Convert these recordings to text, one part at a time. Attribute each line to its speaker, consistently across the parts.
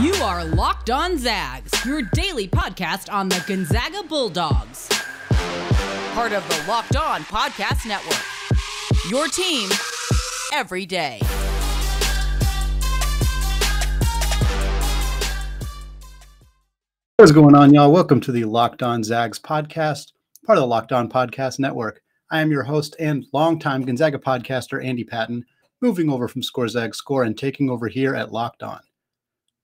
Speaker 1: You are Locked On Zags, your daily podcast on the Gonzaga Bulldogs. Part of the Locked On Podcast Network. Your team every day.
Speaker 2: What's going on, y'all? Welcome to the Locked On Zags podcast, part of the Locked On Podcast Network. I am your host and longtime Gonzaga podcaster, Andy Patton, moving over from Zags Score and taking over here at Locked On.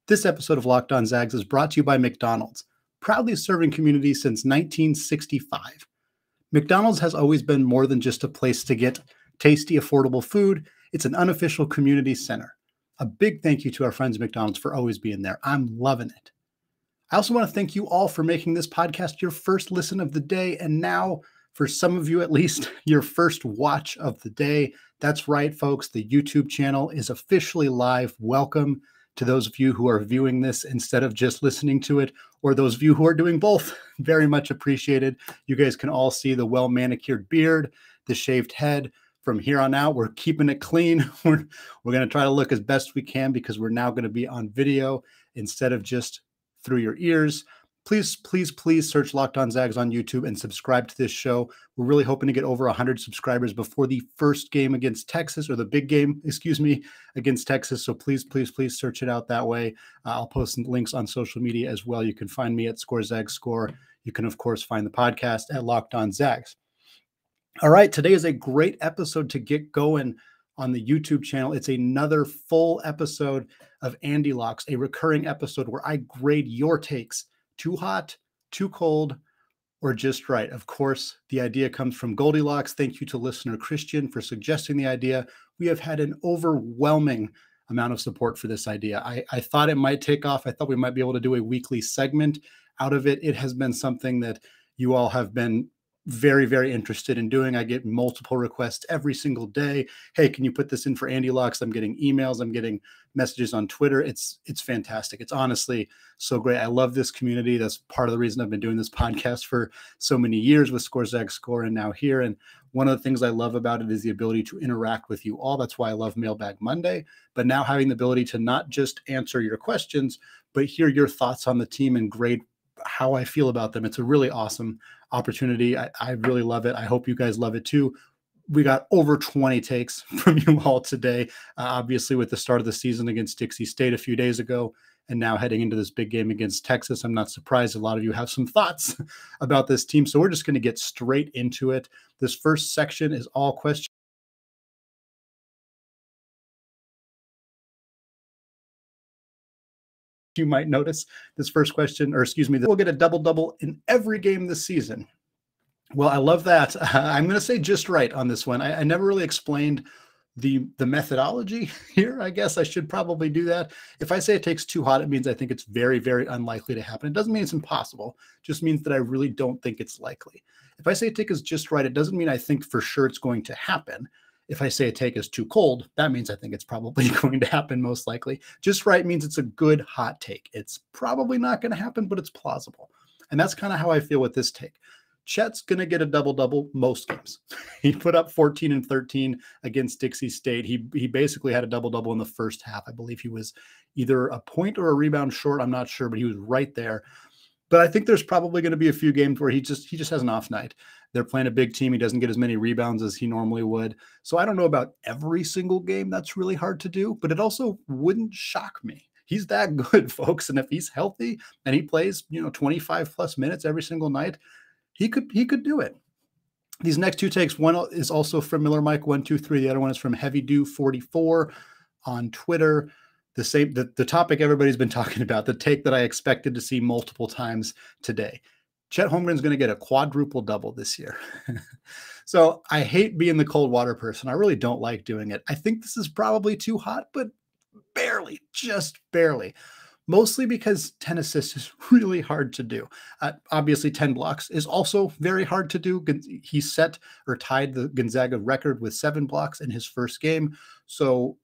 Speaker 2: This episode of Locked On Zags is brought to you by McDonald's, proudly serving communities since 1965. McDonald's has always been more than just a place to get tasty, affordable food. It's an unofficial community center. A big thank you to our friends at McDonald's for always being there. I'm loving it. I also want to thank you all for making this podcast your first listen of the day, and now, for some of you at least, your first watch of the day. That's right, folks. The YouTube channel is officially live. Welcome to those of you who are viewing this instead of just listening to it, or those of you who are doing both. Very much appreciated. You guys can all see the well-manicured beard, the shaved head. From here on out, we're keeping it clean. We're going to try to look as best we can because we're now going to be on video instead of just through your ears. Please search Locked On Zags on YouTube and subscribe to this show. We're really hoping to get over 100 subscribers before the first game against Texas, or the big game, against Texas. So please search it out that way. I'll post links on social media as well. You can find me at Zags Score. You can, of course, find the podcast at Locked On Zags. All right, today is a great episode to get going on the YouTube channel. It's another full episode of AndyLocks, a recurring episode where I grade your takes. Too hot, too cold, or just right. Of course, the idea comes from Goldilocks. Thank you to listener Christian for suggesting the idea. We have had an overwhelming amount of support for this idea. I thought it might take off. I thought we might be able to do a weekly segment out of it. It has been something that you all have been very, very interested in doing. I get multiple requests every single day. Hey, can you put this in for AndyLocks? I'm getting emails. I'm getting messages on Twitter. It's fantastic. It's honestly so great. I love this community. That's part of the reason I've been doing this podcast for so many years with Zags Score and now here. And one of the things I love about it is the ability to interact with you all. That's why I love Mailbag Monday. But now having the ability to not just answer your questions, but hear your thoughts on the team and grade how I feel about them. It's a really awesome opportunity. I really love it. I hope you guys love it too. We got over 20 takes from you all today, obviously with the start of the season against Dixie State a few days ago, and now heading into this big game against Texas. I'm not surprised a lot of you have some thoughts about this team. So we're just going to get straight into it. This first section is all questions. You might notice this first question, we'll get a double-double in every game this season. Well, I love that. I'm going to say just right on this one. I never really explained the methodology here. I guess I should probably do that. If I say it takes too hot, it means I think it's very, very unlikely to happen. It doesn't mean it's impossible. It just means that I really don't think it's likely. If I say a take is just right, it doesn't mean I think for sure it's going to happen. If I say a take is too cold, that means I think it's probably going to happen most likely. Just right means it's a good hot take. It's probably not going to happen, but it's plausible. And that's kind of how I feel with this take. Chet's going to get a double-double most games. He put up 14 and 13 against Dixie State. He basically had a double-double in the first half. I believe he was either a point or a rebound short. I'm not sure, but he was right there. But I think there's probably going to be a few games where he just has an off night. They're playing a big team. He doesn't get as many rebounds as he normally would. So I don't know about every single game. That's really hard to do, but it also wouldn't shock me. He's that good, folks. And if he's healthy and he plays, 25 plus minutes every single night, he could do it. These next two takes, one is also from Miller Mike 123. The other one is from Heavy Dew 44 on Twitter. The topic everybody's been talking about, the take that I expected to see multiple times today. Chet Holmgren's going to get a quadruple-double this year. So I hate being the cold water person. I really don't like doing it. I think this is probably too hot, but barely, just barely. Mostly because 10 assists is really hard to do. Obviously, 10 blocks is also very hard to do. He set or tied the Gonzaga record with 7 blocks in his first game. So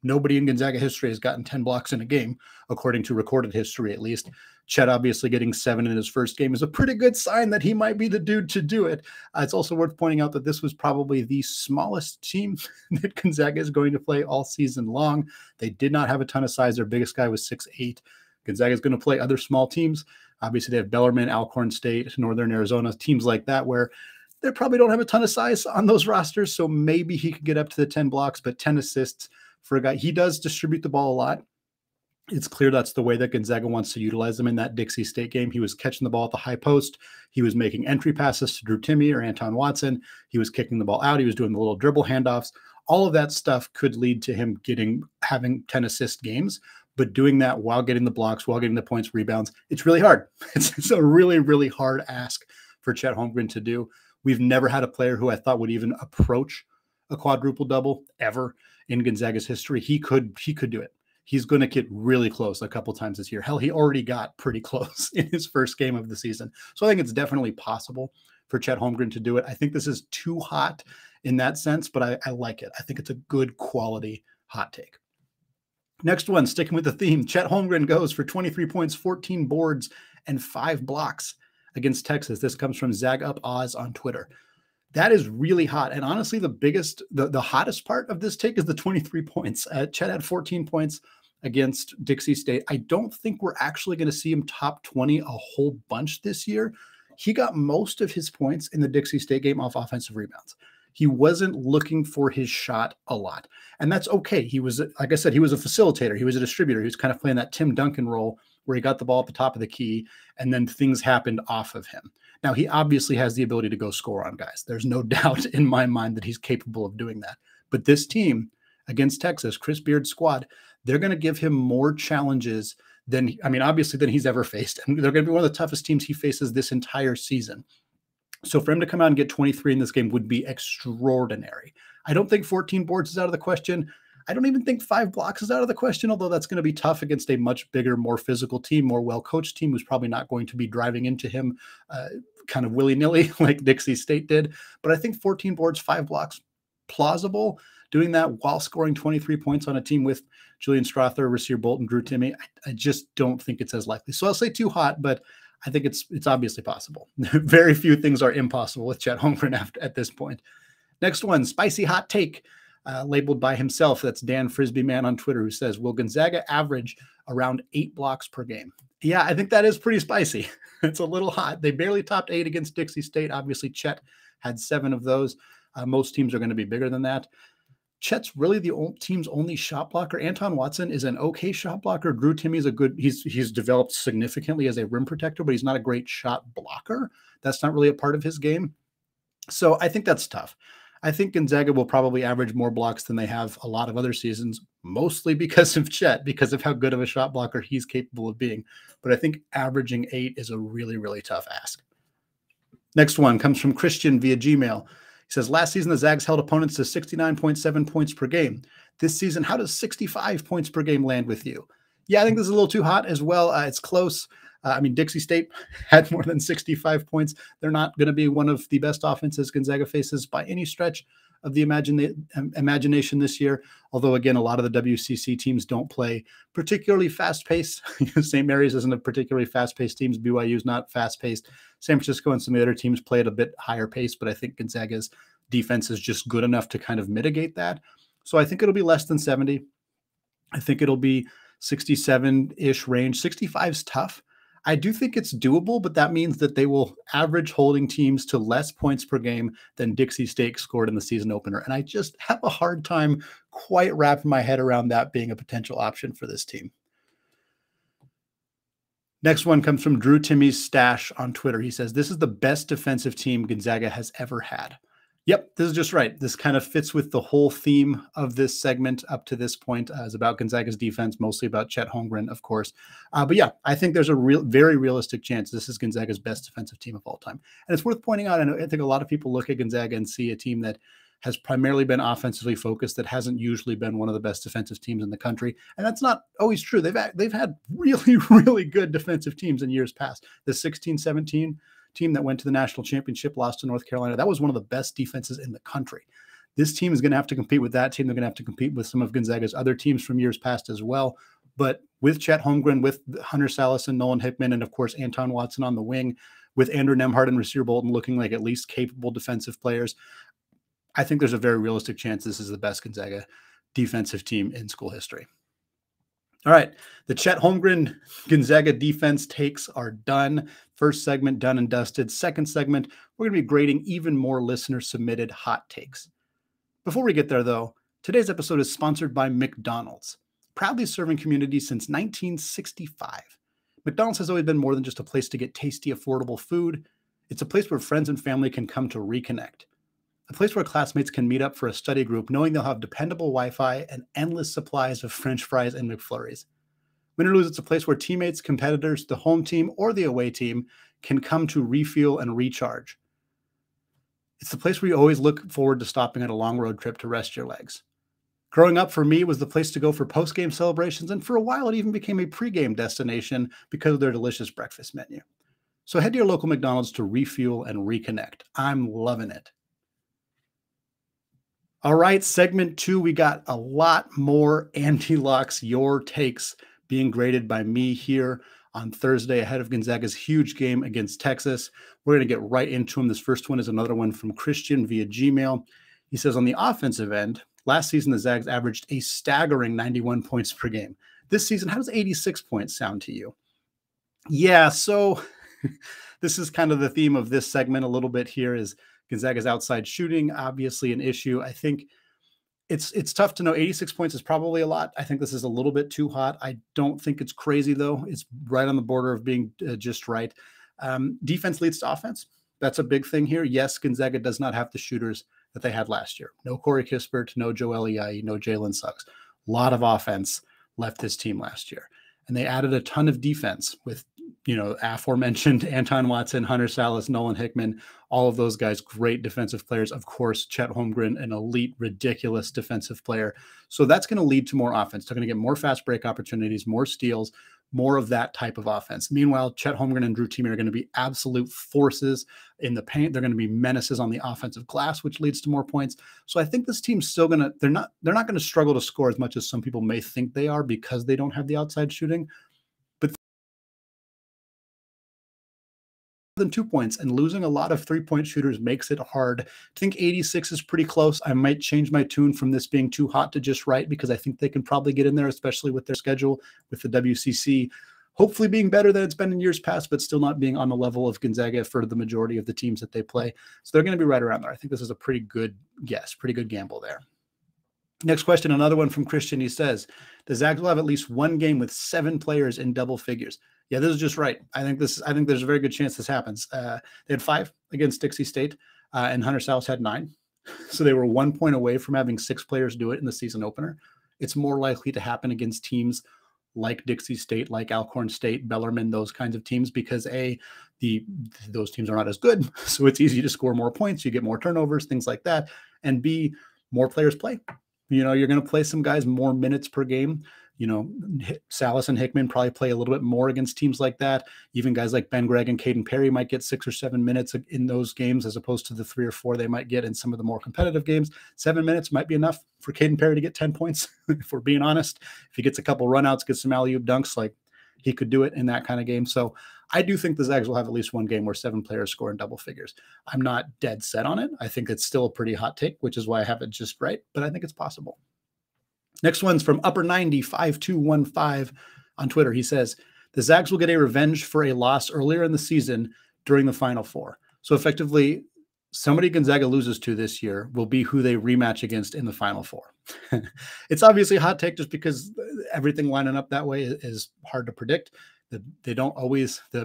Speaker 2: nobody in Gonzaga history has gotten 10 blocks in a game, according to recorded history, at least. Chet obviously getting 7 in his first game is a pretty good sign that he might be the dude to do it. It's also worth pointing out that this was probably the smallest team that Gonzaga is going to play all season long. They did not have a ton of size. Their biggest guy was 6'8". Gonzaga is going to play other small teams. Obviously, they have Bellarmine, Alcorn State, Northern Arizona, teams like that, where they probably don't have a ton of size on those rosters. So maybe he could get up to the 10 blocks, but 10 assists for a guy. He does distribute the ball a lot. It's clear that's the way that Gonzaga wants to utilize him in that Dixie State game. He was catching the ball at the high post. He was making entry passes to Drew Timme or Anton Watson. He was kicking the ball out. He was doing the little dribble handoffs. All of that stuff could lead to him having 10 assist games, but doing that while getting the blocks, while getting the points, rebounds, it's really hard. It's a really, really hard ask for Chet Holmgren to do. We've never had a player who I thought would even approach a quadruple-double ever in Gonzaga's history. He could do it. He's going to get really close a couple times this year. Hell, he already got pretty close in his first game of the season. So I think it's definitely possible for Chet Holmgren to do it. I think this is too hot in that sense, but I like it. I think it's a good quality hot take. Next one, sticking with the theme, Chet Holmgren goes for 23 points, 14 boards, and 5 blocks against Texas. This comes from Zag Up Oz on Twitter. That is really hot. And honestly, the hottest part of this take is the 23 points. Chet had 14 points against Dixie State. I don't think we're actually going to see him top 20 a whole bunch this year. He got most of his points in the Dixie State game off offensive rebounds. He wasn't looking for his shot a lot. And that's okay. He was, like I said, he was a facilitator. He was a distributor. He was kind of playing that Tim Duncan role where he got the ball at the top of the key and then things happened off of him. Now, he obviously has the ability to go score on guys. There's no doubt in my mind that he's capable of doing that. But this team against Texas, Chris Beard's squad, they're going to give him more challenges than he's ever faced. And they're going to be one of the toughest teams he faces this entire season. So for him to come out and get 23 in this game would be extraordinary. I don't think 14 boards is out of the question. I don't even think 5 blocks is out of the question, although that's going to be tough against a much bigger, more physical team, more well-coached team who's probably not going to be driving into him kind of willy-nilly like Dixie State did. But I think 14 boards, 5 blocks, plausible. Doing that while scoring 23 points on a team with Julian Strother, Rasir Bolton, Drew Timme, I just don't think it's as likely. So I'll say too hot, but I think it's obviously possible. Very few things are impossible with Chet Holmgren at this point. Next one, spicy hot take, labeled by himself. That's Dan Frisbee Man on Twitter, who says, will Gonzaga average around 8 blocks per game? Yeah, I think that is pretty spicy. It's a little hot. They barely topped 8 against Dixie State. Obviously, Chet had 7 of those. Most teams are going to be bigger than that. Chet's really the team's only shot blocker. Anton Watson is an okay shot blocker. Drew Timme is he's developed significantly as a rim protector, but he's not a great shot blocker. That's not really a part of his game. So I think that's tough. I think Gonzaga will probably average more blocks than they have a lot of other seasons, mostly because of Chet, because of how good of a shot blocker he's capable of being. But I think averaging 8 is a really, really tough ask. Next one comes from Christian via Gmail. He says, last season, the Zags held opponents to 69.7 points per game. This season, how does 65 points per game land with you? Yeah, I think this is a little too hot as well. It's close. Dixie State had more than 65 points. They're not going to be one of the best offenses Gonzaga faces by any stretch of the imagination this year. Although, again, a lot of the WCC teams don't play particularly fast-paced. St. Mary's isn't a particularly fast-paced team. BYU is not fast-paced. San Francisco and some of the other teams play at a bit higher pace, but I think Gonzaga's defense is just good enough to kind of mitigate that. So I think it'll be less than 70. I think it'll be 67-ish range. 65 is tough. I do think it's doable, but that means that they will average holding teams to less points per game than Dixie State scored in the season opener. And I just have a hard time quite wrapping my head around that being a potential option for this team. Next one comes from Drew Timme's Stash on Twitter. He says, this is the best defensive team Gonzaga has ever had. Yep, this is just right. This kind of fits with the whole theme of this segment up to this point. It's about Gonzaga's defense, mostly about Chet Holmgren, of course. But yeah, I think there's a very realistic chance this is Gonzaga's best defensive team of all time. And it's worth pointing out, I think a lot of people look at Gonzaga and see a team that has primarily been offensively focused, that hasn't usually been one of the best defensive teams in the country. And that's not always true. They've had really, really good defensive teams in years past. The 16-17 team that went to the national championship, lost to North Carolina, that was one of the best defenses in the country. This team is going to have to compete with that team. They're going to have to compete with some of Gonzaga's other teams from years past as well. But with Chet Holmgren, with Hunter Salas and Nolan Hickman, and of course, Anton Watson on the wing, with Andrew Nembhard and Rasir Bolton looking like at least capable defensive players, I think there's a very realistic chance this is the best Gonzaga defensive team in school history. All right, the Chet Holmgren Gonzaga defense takes are done. First segment done and dusted. Second segment, we're going to be grading even more listener-submitted hot takes. Before we get there, though, today's episode is sponsored by McDonald's, proudly serving communities since 1965. McDonald's has always been more than just a place to get tasty, affordable food. It's a place where friends and family can come to reconnect. A place where classmates can meet up for a study group knowing they'll have dependable Wi-Fi and endless supplies of French fries and McFlurries. Win or lose, it's a place where teammates, competitors, the home team, or the away team can come to refuel and recharge. It's the place where you always look forward to stopping at a long road trip to rest your legs. Growing up, for me, it was the place to go for post-game celebrations, and for a while it even became a pre-game destination because of their delicious breakfast menu. So head to your local McDonald's to refuel and reconnect. I'm loving it. All right, segment 2, we got a lot more AndyLocks, your takes, being graded by me here on Thursday ahead of Gonzaga's huge game against Texas. We're going to get right into them. This first one is another one from Christian via Gmail. He says, on the offensive end, last season the Zags averaged a staggering 91 points per game. This season, how does 86 points sound to you? Yeah, so this is kind of the theme of this segment a little bit here is Gonzaga's outside shooting, obviously an issue. I think it's tough to know. 86 points is probably a lot. I think this is a little bit too hot. I don't think it's crazy, though. It's right on the border of being just right. Defense leads to offense. That's a big thing here. Yes, Gonzaga does not have the shooters that they had last year. No Corey Kispert, no Joel Ayayi, no Jalen Suggs. A lot of offense left this team last year. And they added a ton of defense with, aforementioned Anton Watson, Hunter Salas, Nolan Hickman, all of those guys, great defensive players. Of course, Chet Holmgren, an elite, ridiculous defensive player. So that's going to lead to more offense. They're going to get more fast break opportunities, more steals, more of that type of offense. Meanwhile, Chet Holmgren and Drew Timme are going to be absolute forces in the paint. They're going to be menaces on the offensive glass, which leads to more points. So I think this team's still going to, they're not going to struggle to score as much as some people may think they are because they don't have the outside shooting. But than 2 points, and losing a lot of 3-point shooters makes it hard. I think 86 is pretty close. I might change my tune from this being too hot to just right, because I think they can probably get in there, especially with their schedule, with the WCC hopefully being better than it's been in years past, but still not being on the level of Gonzaga for the majority of the teams that they play. So they're going to be right around there. I think this is a pretty good guess, pretty good gamble there. Next question, another one from Christian. He says, the Zags will have at least one game with 7 players in double figures. Yeah, this is just right. I think there's a very good chance this happens. They had 5 against Dixie State, and Hunter Salas had 9. So they were 1 point away from having 6 players do it in the season opener. It's more likely to happen against teams like Dixie State, like Alcorn State, Bellarmine, those kinds of teams, because those teams are not as good. So it's easy to score more points. You get more turnovers, things like that. And B, more players play. You're going to play some guys more minutes per game. Salas and Hickman probably play a little bit more against teams like that. Even guys like Ben Gregg and Caden Perry might get 6 or 7 minutes in those games as opposed to the 3 or 4 they might get in some of the more competitive games. 7 minutes might be enough for Caden Perry to get 10 points, if we're being honest. If he gets a couple runouts, gets some alley-oop dunks, like he could do it in that kind of game. So I do think the Zags will have at least one game where 7 players score in double figures. I'm not dead set on it. I think it's still a pretty hot take, which is why I have it just right, but I think it's possible. Next one's from Upper905215 on Twitter. He says, the Zags will get a revenge for a loss earlier in the season during the Final Four. So effectively, somebody Gonzaga loses to this year will be who they rematch against in the Final Four. It's obviously a hot take just because everything lining up that way is hard to predict. The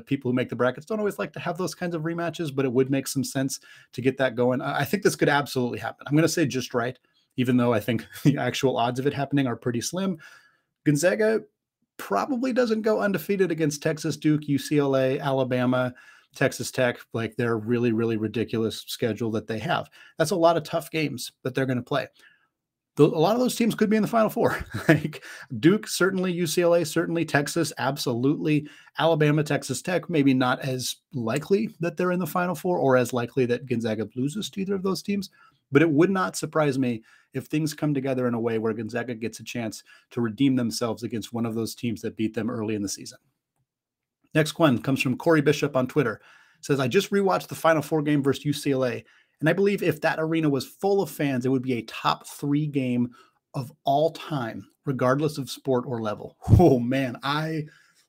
Speaker 2: people who make the brackets don't always like to have those kinds of rematches, but it would make some sense to get that going. I think this could absolutely happen. I'm going to say just right, even though I think the actual odds of it happening are pretty slim. Gonzaga probably doesn't go undefeated against Texas, Duke, UCLA, Alabama, Texas Tech, like their really, really ridiculous schedule that they have. That's a lot of tough games that they're going to play. A lot of those teams could be in the Final Four. Like Duke, certainly, UCLA, certainly, Texas, absolutely. Alabama, Texas Tech, maybe not as likely that they're in the Final Four or as likely that Gonzaga loses to either of those teams. But it would not surprise me if things come together in a way where Gonzaga gets a chance to redeem themselves against one of those teams that beat them early in the season. Next one comes from Corey Bishop on Twitter. It says, I just rewatched the Final Four game versus UCLA, and I believe if that arena was full of fans, it would be a top 3 game of all time, regardless of sport or level. Oh, man, I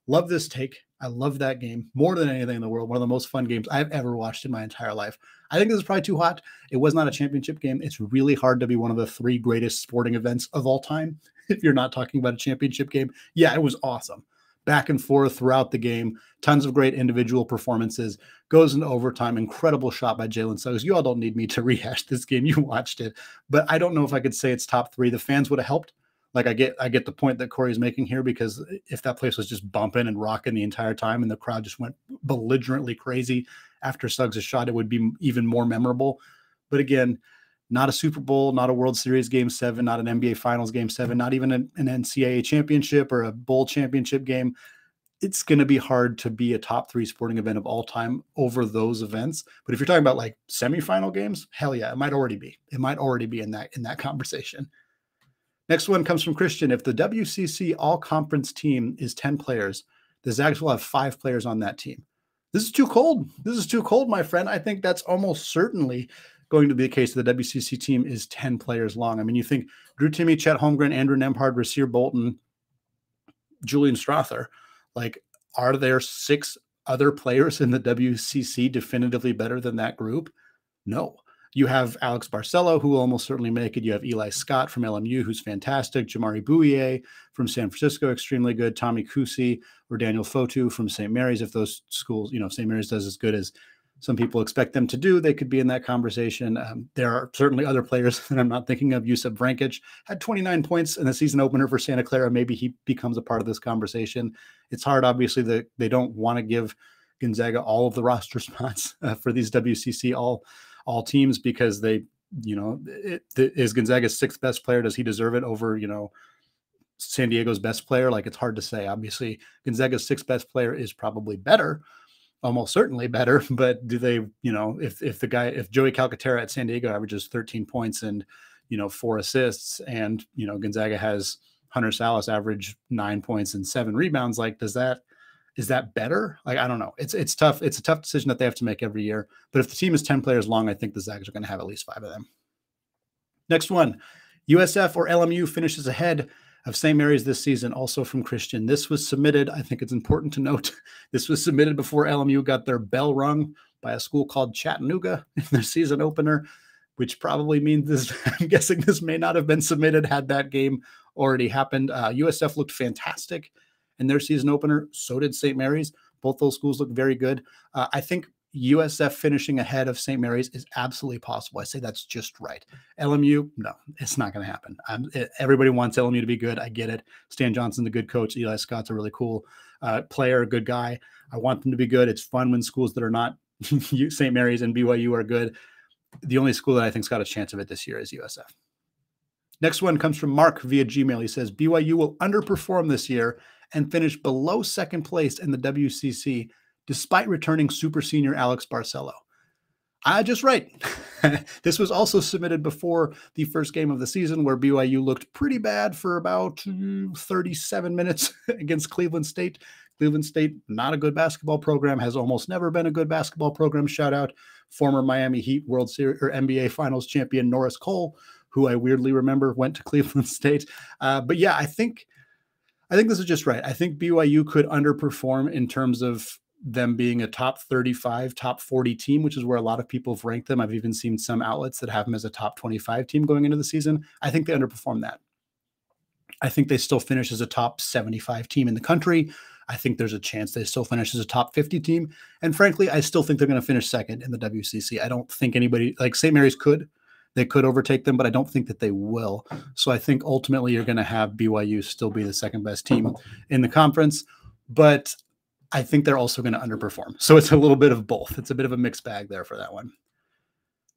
Speaker 2: love this take. I love that game more than anything in the world. One of the most fun games I've ever watched in my entire life. I think this is probably too hot. It was not a championship game. It's really hard to be one of the 3 greatest sporting events of all time if you're not talking about a championship game. Yeah, it was awesome. Back and forth throughout the game. Tons of great individual performances. Goes into overtime. Incredible shot by Jalen Suggs. You all don't need me to rehash this game. You watched it. But I don't know if I could say it's top 3. The fans would have helped. Like I get the point that Corey's making here, because if that place was just bumping and rocking the entire time and the crowd just went belligerently crazy after Suggs' shot, it would be even more memorable. But again, not a Super Bowl, not a World Series Game 7, not an NBA Finals Game 7, not even an NCAA championship or a bowl championship game. It's going to be hard to be a top 3 sporting event of all time over those events. But if you're talking about like semifinal games, hell yeah, it might already be. It might already be in that conversation. Next one comes from Christian. If the WCC all-conference team is 10 players, the Zags will have 5 players on that team. This is too cold. This is too cold, my friend. I think that's almost certainly going to be the case. The WCC team is 10 players long. I mean, you think Drew Timme, Chet Holmgren, Andrew Nembhard, Rasir Bolton, Julian Strother. Like, are there 6 other players in the WCC definitively better than that group? No. You have Alex Barcelo, who will almost certainly make it. You have Eli Scott from LMU, who's fantastic. Jamari Bouye from San Francisco, extremely good. Tommy Kusi or Daniel Fotu from St. Mary's. If those schools, St. Mary's does as good as some people expect them to do, they could be in that conversation. There are certainly other players that I'm not thinking of. Yusuf Vrankic had 29 points in the season opener for Santa Clara. Maybe he becomes a part of this conversation. It's hard, obviously, that they don't want to give Gonzaga all of the roster spots for these WCC all teams, because they, is Gonzaga's 6th best player, does he deserve it over, San Diego's best player? Like, it's hard to say. Obviously, Gonzaga's 6th best player is probably better, almost certainly better, but do they, if Joey Calcaterra at San Diego averages 13 points and, 4 assists, and, Gonzaga has Hunter Salas average 9 points and 7 rebounds, like, is that better? Like, I don't know. It's tough. It's a tough decision that they have to make every year. But if the team is 10 players long, I think the Zags are going to have at least 5 of them. Next one, USF or LMU finishes ahead of St. Mary's this season, also from Christian. This was submitted, I think it's important to note, this was submitted before LMU got their bell rung by a school called Chattanooga in their season opener, which probably means this, I'm guessing this may not have been submitted had that game already happened. USF looked fantastic in their season opener. So did St. Mary's. Both those schools look very good. I think USF finishing ahead of St. Mary's is absolutely possible. I say that's just right. LMU, no, it's not going to happen. Everybody wants LMU to be good. I get it. Stan Johnson's a good coach. Eli Scott's a really cool player, a good guy. I want them to be good. It's fun when schools that are not St. Mary's and BYU are good. The only school that I think's got a chance of it this year is USF. Next one comes from Mark via Gmail. He says, BYU will underperform this year and finish below 2nd place in the WCC, despite returning super senior Alex Barcelo. Just right. This was also submitted before the first game of the season, where BYU looked pretty bad for about 37 minutes against Cleveland State. Cleveland State, not a good basketball program, has almost never been a good basketball program. Shout out former Miami Heat World Series or NBA Finals champion Norris Cole, who I weirdly remember went to Cleveland State. But yeah, I think this is just right. I think BYU could underperform in terms of them being a top 35, top 40 team, which is where a lot of people have ranked them. I've even seen some outlets that have them as a top 25 team going into the season. I think they underperform that. I think they still finish as a top 75 team in the country. I think there's a chance they still finish as a top 50 team. And frankly, I still think they're going to finish 2nd in the WCC. I don't think anybody, like St. Mary's could. They could overtake them, but I don't think that they will. So I think ultimately you're going to have BYU still be the 2nd best team in the conference, but I think they're also going to underperform. So it's a little bit of both. It's a bit of a mixed bag there for that one.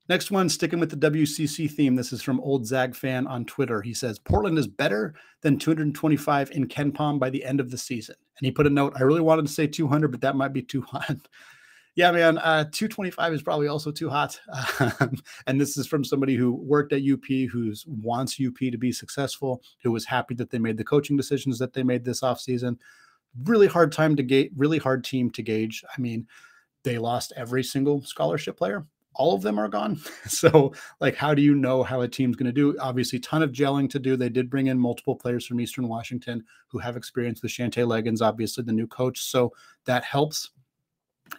Speaker 2: Next one, sticking with the WCC theme. This is from Old Zag Fan on Twitter. He says, Portland is better than 225 in KenPom by the end of the season. And he put a note, I really wanted to say 200, but that might be too hot. Yeah, man, 225 is probably also too hot. And this is from somebody who worked at UP, who wants UP to be successful, who was happy that they made the coaching decisions that they made this offseason. Really hard time to gauge, really hard team to gauge. I mean, they lost every single scholarship player. All of them are gone. So, like, how do you know how a team's going to do? Obviously, ton of gelling to do. They did bring in multiple players from Eastern Washington who have experience with Shante Leggins, obviously the new coach. So that helps.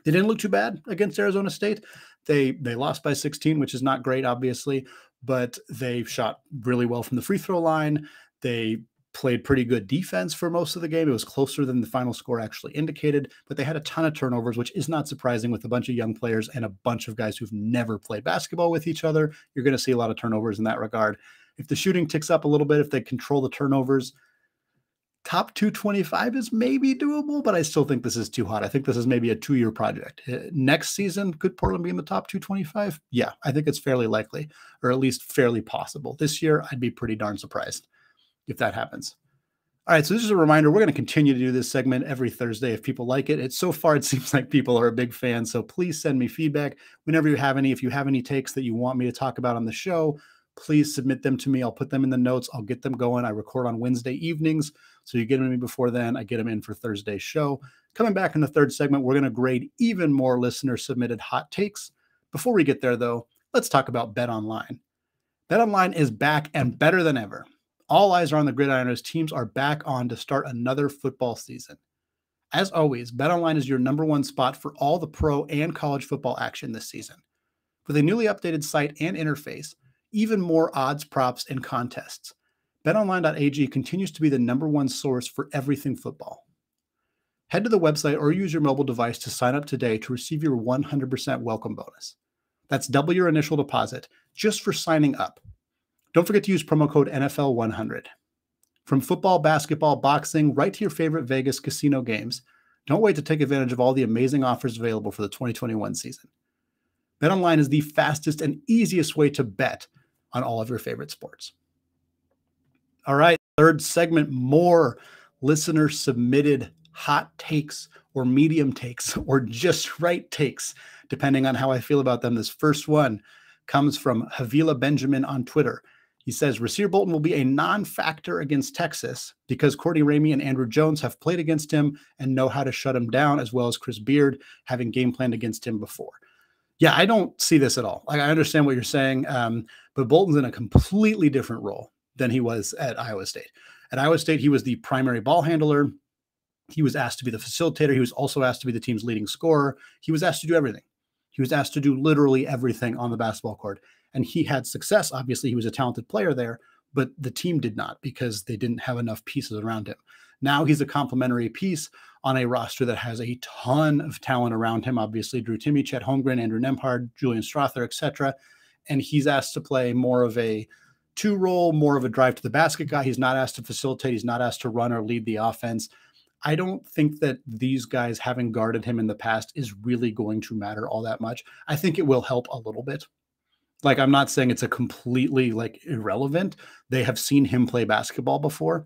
Speaker 2: They didn't look too bad against Arizona State. They lost by 16, which is not great, obviously, but they shot really well from the free throw line. They played pretty good defense for most of the game. It was closer than the final score actually indicated, but they had a ton of turnovers, which is not surprising with a bunch of young players and a bunch of guys who've never played basketball with each other. You're going to see a lot of turnovers in that regard. If the shooting ticks up a little bit, if they control the turnovers, top 225 is maybe doable, but I still think this is too hot. I think this is maybe a 2-year project. Next season, could Portland be in the top 225? Yeah, I think it's fairly likely, or at least fairly possible. This year, I'd be pretty darn surprised if that happens. All right, so this is a reminder. We're going to continue to do this segment every Thursday if people like it. So far, it seems like people are a big fan, so please send me feedback whenever you have any. If you have any takes that you want me to talk about on the show, please submit them to me. I'll put them in the notes. I'll get them going. I record on Wednesday evenings, so you get them to me before then. I get them in for Thursday's show. Coming back in the third segment, we're going to grade even more listener-submitted hot takes. Before we get there, though, let's talk about BetOnline. BetOnline is back and better than ever. All eyes are on the gridiron as teams are back on to start another football season. As always, BetOnline is your number one spot for all the pro and college football action this season. With a newly updated site and interface, even more odds, props, and contests, BetOnline.ag continues to be the number one source for everything football. Head to the website or use your mobile device to sign up today to receive your 100% welcome bonus. That's double your initial deposit just for signing up. Don't forget to use promo code NFL100. From football, basketball, boxing, right to your favorite Vegas casino games, don't wait to take advantage of all the amazing offers available for the 2021 season. BetOnline is the fastest and easiest way to bet on all of your favorite sports. All right, third segment, more listener-submitted hot takes or medium takes or just right takes, depending on how I feel about them. This first one comes from Havila Benjamin on Twitter. He says, Rasir Bolton will be a non-factor against Texas because Courtney Ramey and Andrew Jones have played against him and know how to shut him down, as well as Chris Beard having game planned against him before. Yeah, I don't see this at all. Like, I understand what you're saying, but Bolton's in a completely different role than he was at Iowa State. At Iowa State, he was the primary ball handler. He was asked to be the facilitator. He was also asked to be the team's leading scorer. He was asked to do everything. He was asked to do literally everything on the basketball court. And he had success. Obviously, he was a talented player there, but the team did not because they didn't have enough pieces around him. Now he's a complementary piece on a roster that has a ton of talent around him. Obviously, Drew Timme, Chet Holmgren, Andrew Nembhard, Julian Strother, etc. And he's asked to play more of a two-role, more of a drive to the basket guy. He's not asked to facilitate. He's not asked to run or lead the offense. I don't think that these guys having guarded him in the past is really going to matter all that much. I think it will help a little bit. Like, I'm not saying it's a completely like irrelevant. They have seen him play basketball before,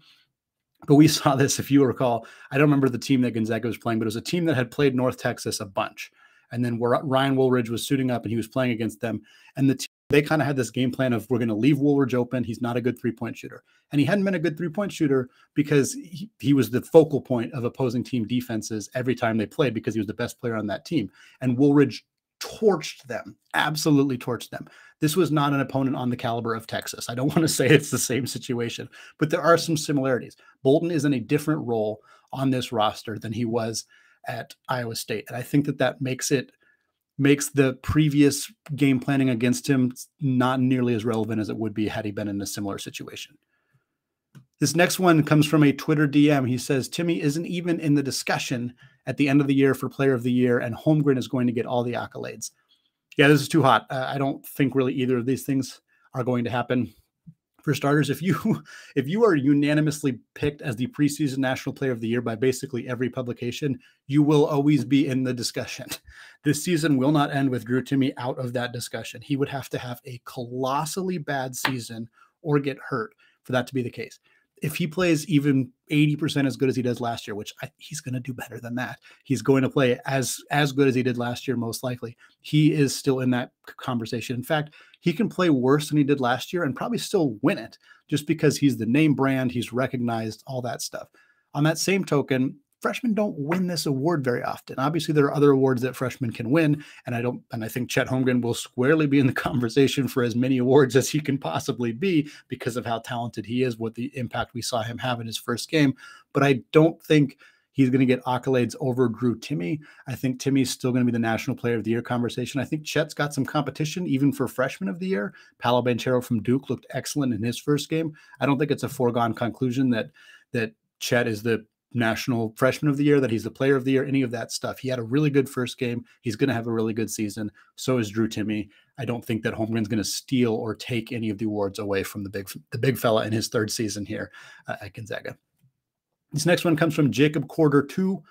Speaker 2: but we saw this, if you recall, I don't remember the team that Gonzaga was playing, but it was a team that had played North Texas a bunch. And then where Ryan Woolridge was suiting up and he was playing against them. And they kind of had this game plan of, we're going to leave Woolridge open. He's not a good three-point shooter. And he hadn't been a good three-point shooter because he was the focal point of opposing team defenses every time they played because he was the best player on that team. And Woolridge torched them, absolutely torched them. This was not an opponent on the caliber of Texas. I don't want to say it's the same situation, but there are some similarities. Bolton is in a different role on this roster than he was at Iowa State. And I think that makes the previous game planning against him not nearly as relevant as it would be had he been in a similar situation. This next one comes from a Twitter DM. He says, Timme isn't even in the discussion at the end of the year for Player of the Year, and Holmgren is going to get all the accolades. Yeah, this is too hot. I don't think really either of these things are going to happen. For starters, if you are unanimously picked as the preseason National Player of the Year by basically every publication, you will always be in the discussion. This season will not end with Drew Timme out of that discussion. He would have to have a colossally bad season or get hurt for that to be the case. if he plays even 80% as good as he does last year, which he's going to do better than that, he's going to play as good as he did last year, most likely. He is still in that conversation. In fact, he can play worse than he did last year and probably still win it just because he's the name brand, he's recognized, all that stuff. On that same token, freshmen don't win this award very often. Obviously, there are other awards that freshmen can win, and I think Chet Holmgren will squarely be in the conversation for as many awards as he can possibly be because of how talented he is, what the impact we saw him have in his first game. But I don't think he's going to get accolades over Drew Timme. I think Timmy's still going to be the National Player of the Year conversation. I think Chet's got some competition even for Freshman of the Year. Paolo Banchero from Duke looked excellent in his first game. I don't think it's a foregone conclusion that Chet is the National Freshman of the Year, that he's the Player of the Year, any of that stuff. He had a really good first game. He's going to have a really good season. So is Drew Timme. I don't think that Holmgren's going to steal or take any of the awards away from the big fella in his third season here at Gonzaga. This next one comes from Jacob Quarter 2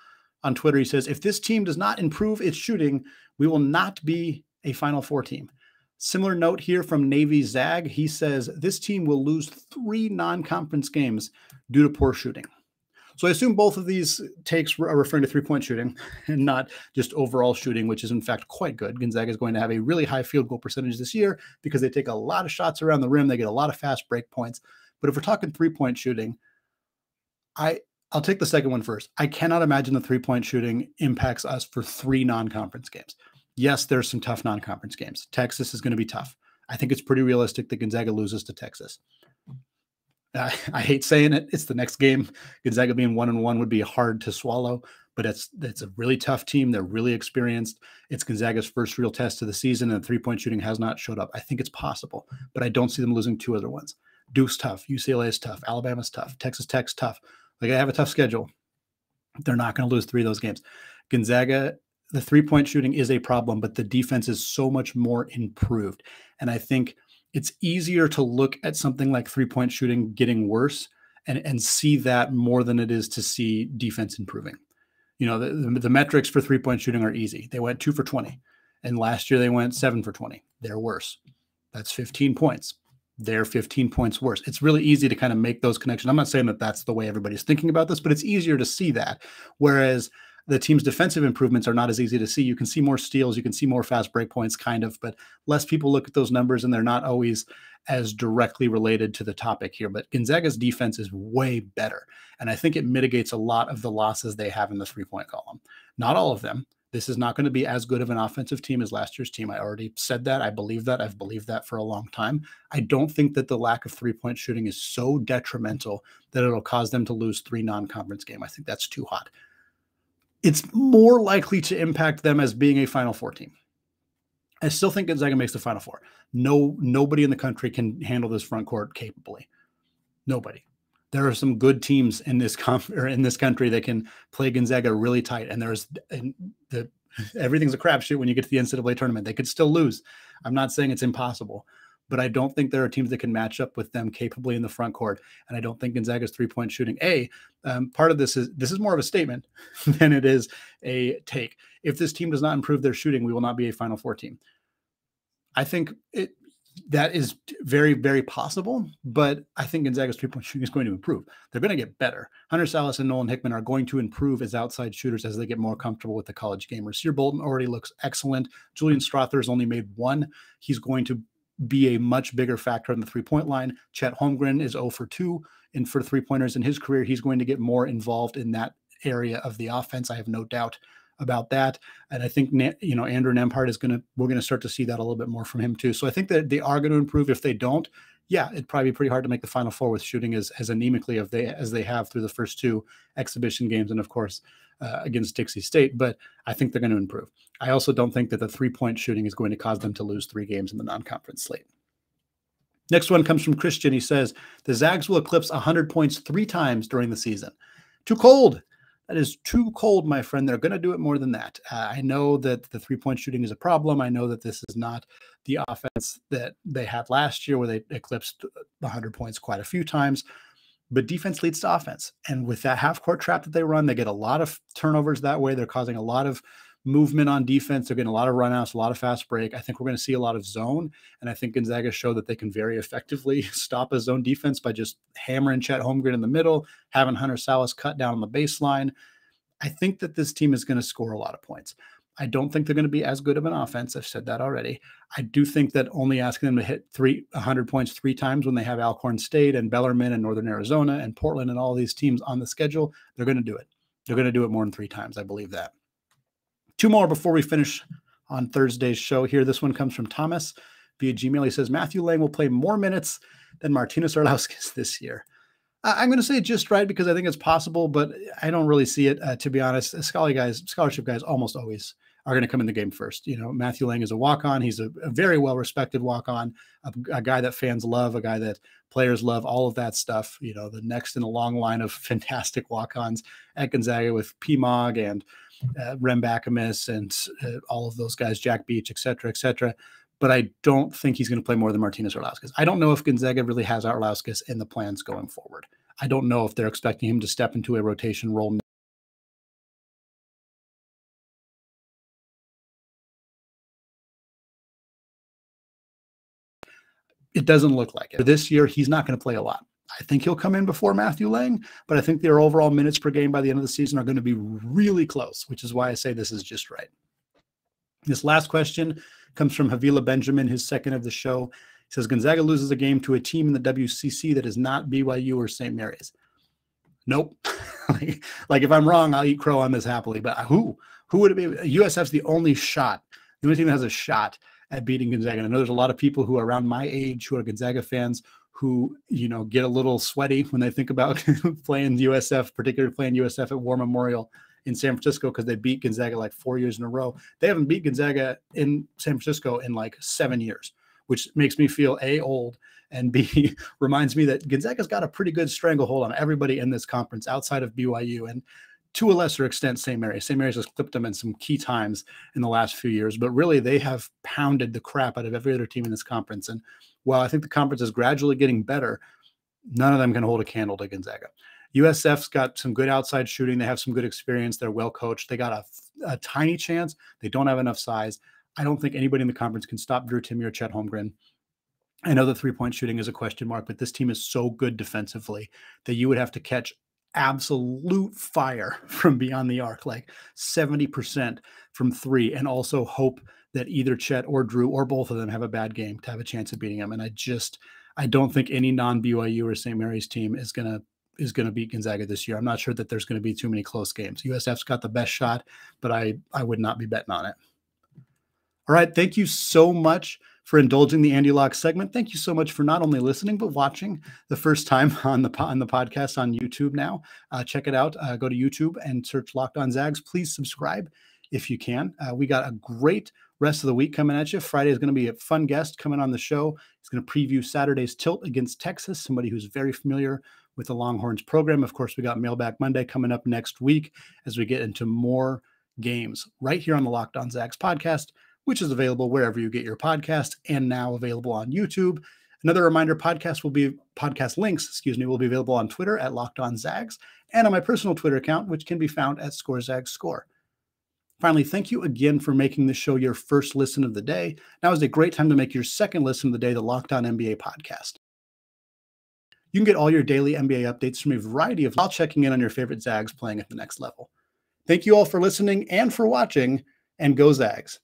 Speaker 2: on Twitter. He says, if this team does not improve its shooting, we will not be a Final Four team. Similar note here from Navy Zag. He says, this team will lose 3 non-conference games due to poor shooting. So I assume both of these takes are referring to three-point shooting and not just overall shooting, which is in fact quite good. Gonzaga is going to have a really high field goal percentage this year because they take a lot of shots around the rim. They get a lot of fast break points. But if we're talking three-point shooting, I'll take the second one first. I cannot imagine the three-point shooting impacts us for 3 non-conference games. Yes, there's some tough non-conference games. Texas is going to be tough. I think it's pretty realistic that Gonzaga loses to Texas. I hate saying it. It's the next game. Gonzaga being 1-1 would be hard to swallow, but it's a really tough team. They're really experienced. It's Gonzaga's first real test of the season, and three-point shooting has not showed up. I think it's possible, but I don't see them losing 2 other ones. Duke's tough. UCLA is tough. Alabama's tough. Texas Tech's tough. Like, I have a tough schedule. They're not going to lose 3 of those games. Gonzaga, the three-point shooting is a problem, but the defense is so much more improved. And I think it's easier to look at something like three-point shooting getting worse and see that more than it is to see defense improving. You know, the metrics for three-point shooting are easy. They went 2 for 20, and last year they went 7 for 20. They're worse. That's 15 points. They're 15 points worse. It's really easy to kind of make those connections. I'm not saying that that's the way everybody's thinking about this, but it's easier to see that. Whereas the team's defensive improvements are not as easy to see. You can see more steals, you can see more fast break points, kind of, but less people look at those numbers, and they're not always as directly related to the topic here. But Gonzaga's defense is way better, and I think it mitigates a lot of the losses they have in the three-point column. Not all of them. This is not going to be as good of an offensive team as last year's team. I already said that. I believe that. I've believed that for a long time. I don't think that the lack of three-point shooting is so detrimental that it'll cause them to lose 3 non-conference games. I think that's too hot. It's more likely to impact them as being a Final Four team. I still think Gonzaga makes the Final Four. Nobody in the country can handle this front court capably. Nobody. There are some good teams in this country that can play Gonzaga really tight, and everything's a crapshoot when you get to the NCAA tournament. They could still lose. I'm not saying it's impossible, but I don't think there are teams that can match up with them capably in the front court. And I don't think Gonzaga's three-point shooting, part of this is more of a statement than it is a take. If this team does not improve their shooting, we will not be a Final Four team. I think that is very, very possible, but I think Gonzaga's three-point shooting is going to improve. They're going to get better. Hunter Salas and Nolan Hickman are going to improve as outside shooters as they get more comfortable with the college game. Rasir Bolton already looks excellent. Julian Strother has only made 1. He's going to be a much bigger factor on the three-point line. Chet Holmgren is 0 for 2 for three-pointers in his career. He's going to get more involved in that area of the offense. I have no doubt about that. And I think, Andrew Nembhard we're going to start to see that a little bit more from him too. So I think that they are going to improve. If they don't, it'd probably be pretty hard to make the Final Four with shooting as anemically as they have through the first 2 exhibition games. And of course, against Dixie State, but I think they're going to improve. I also don't think that the three-point shooting is going to cause them to lose 3 games in the non-conference slate. Next one comes from Christian. He says, the Zags will eclipse 100 points 3 times during the season. Too cold. That is too cold, my friend. They're going to do it more than that. I know that the three-point shooting is a problem. I know that this is not the offense that they had last year where they eclipsed 100 points quite a few times. But defense leads to offense. And with that half-court trap that they run, they get a lot of turnovers that way. They're causing a lot of movement on defense. They're getting a lot of runouts, a lot of fast break. I think we're going to see a lot of zone. And I think Gonzaga showed that they can very effectively stop a zone defense by just hammering Chet Holmgren in the middle, having Hunter Salas cut down on the baseline. I think that this team is going to score a lot of points. I don't think they're going to be as good of an offense. I've said that already. I do think that only asking them to hit 100 points 3 times when they have Alcorn State and Bellarmine and Northern Arizona and Portland and all these teams on the schedule, they're going to do it. They're going to do it more than 3 times. I believe that. 2 more before we finish on Thursday's show here. This one comes from Thomas via Gmail. He says, Matthew Lang will play more minutes than Martynas Arlauskas this year. I'm going to say just right because I think it's possible, but I don't really see it, to be honest. Scholarship guys almost always are going to come in the game first. You know, Matthew Lang is a walk-on. He's a very well-respected walk-on, a guy that fans love, a guy that players love, all of that stuff. You know, the next in a long line of fantastic walk-ons at Gonzaga with P-Mog and Rem Bakamis and all of those guys, Jack Beach, et cetera, et cetera. But I don't think he's going to play more than Martynas Arlauskas. I don't know if Gonzaga really has Arlauskas in the plans going forward. I don't know if they're expecting him to step into a rotation role. It doesn't look like it. This year, he's not going to play a lot. I think he'll come in before Matthew Lang, but I think their overall minutes per game by the end of the season are going to be really close, which is why I say this is just right. This last question comes from Havila Benjamin, his second of the show. He says, Gonzaga loses a game to a team in the WCC that is not BYU or St. Mary's. Nope. like if I'm wrong, I'll eat crow on this happily, but who would it be? USF's the only team that has a shot at beating Gonzaga. And I know there's a lot of people who are around my age who are Gonzaga fans who, you know, get a little sweaty when they think about playing USF, particularly playing USF at War Memorial in San Francisco because they beat Gonzaga like 4 years in a row. They haven't beat Gonzaga in San Francisco in like 7 years, which makes me feel A, old, and B, reminds me that Gonzaga's got a pretty good stranglehold on everybody in this conference outside of BYU and to a lesser extent St. Mary's. St. Mary's has clipped them in some key times in the last few years, but really they have pounded the crap out of every other team in this conference. And while I think the conference is gradually getting better, none of them can hold a candle to Gonzaga. USF's got some good outside shooting. They have some good experience. They're well coached. They got a tiny chance. They don't have enough size. I don't think anybody in the conference can stop Drew Timme or Chet Holmgren. I know the 3-point shooting is a question mark, but this team is so good defensively that you would have to catch absolute fire from beyond the arc, like 70% from 3, and also hope that either Chet or Drew or both of them have a bad game to have a chance of beating them. And I don't think any non-BYU or St. Mary's team is going to beat Gonzaga this year. I'm not sure that there's going to be too many close games. USF's got the best shot, but I would not be betting on it. All right. Thank you so much for indulging the AndyLocks segment. Thank you so much for not only listening, but watching the first time on the podcast on YouTube now. Check it out. Go to YouTube and search Locked On Zags. Please subscribe if you can. We got a great rest of the week coming at you. Friday is going to be a fun guest coming on the show. He's going to preview Saturday's tilt against Texas, somebody who's very familiar with the Longhorns program. Of course, we got Mailback Monday coming up next week as we get into more games right here on the Locked On Zags podcast, which is available wherever you get your podcast and now available on YouTube. Another reminder, podcast links will be available on Twitter at Locked On Zags and on my personal Twitter account, which can be found at ScoreZagsScore. Finally, thank you again for making this show your first listen of the day. Now is a great time to make your second listen of the day, the Locked On NBA podcast. You can get all your daily NBA updates from a variety of while checking in on your favorite Zags playing at the next level. Thank you all for listening and for watching, and go Zags.